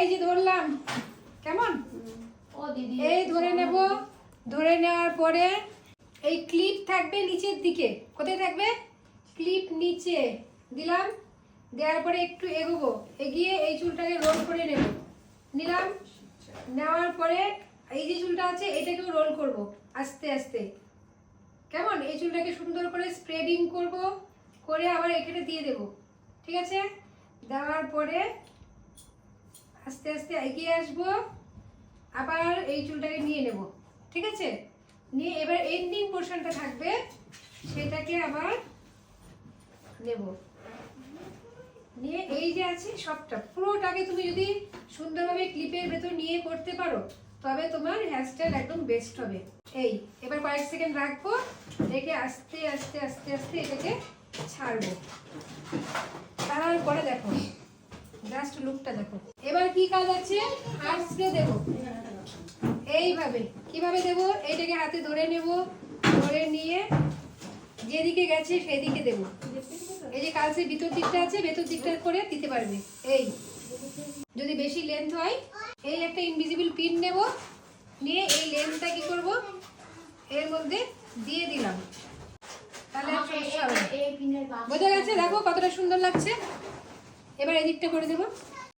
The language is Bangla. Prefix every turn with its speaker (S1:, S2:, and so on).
S1: এই যে ধরলাম, কেমন?
S2: ও দিদি
S1: এই ধরে নেব। ধরে নেওয়ার পরে এই ক্লিপ থাকবে নিচের দিকে। কোথায় থাকবে? ক্লিপ নিচে দিলাম। দেওয়ার পরে একটু এগোবো, এগিয়ে এই চুলটাকে রোল করে নেব। নিলাম, নেওয়ার পরে এই যে চুলটা আছে এটাকেও রোল করব আস্তে আস্তে। কেমন? এই চুলটাকে সুন্দর করে স্প্রেডিং করব, করে আবার এখানে দিয়ে দেব। ঠিক আছে? দেওয়ার পরে আস্তে আস্তে এগিয়ে আসবো, আবার এই চুলটাকে নিয়ে নেব। ঠিক আছে? নিয়ে এবার এন্ডিং পোর্শনটা থাকবে, সেটাকে আবার নেব। নিয়ে এই যে আছে সবটা পুরোটাকে তুমি যদি সুন্দরভাবে ক্লিপের ভেতর নিয়ে করতে পারো তবে তোমার হেয়ারস্টাইল একদম বেস্ট হবে। এই এবার কয়েক সেকেন্ড রাখবো, রেখে আস্তে আস্তে আস্তে আস্তে এটাকে ছাড়বো। ছাড়ার পরে দেখো জাস্ট লুকটা দেখো। এবার কি কাজ আছে? হার্ড স্প্রে দেবো এইভাবে। কিভাবে দেবো? এইটাকে হাতে ধরে নেব, ধরে নিয়ে যেদিকে গেছে সেদিকে দেবো। এই যে কালসের ভিতর দিকটা আছে, ভেতর দিকটা করে দিতে পারবে। এই যদি বেশি লেন্থ হয়, এই একটা ইনভিজিবল পিন নেব, নিয়ে এই লেন্থটা কি করব এর মধ্যে দিয়ে দিলাম, তাহলে আর সমস্যা হবে না। বোঝা গেছে? দেখো কতটা সুন্দর লাগছে। এবার এদিকটা করে দেবো।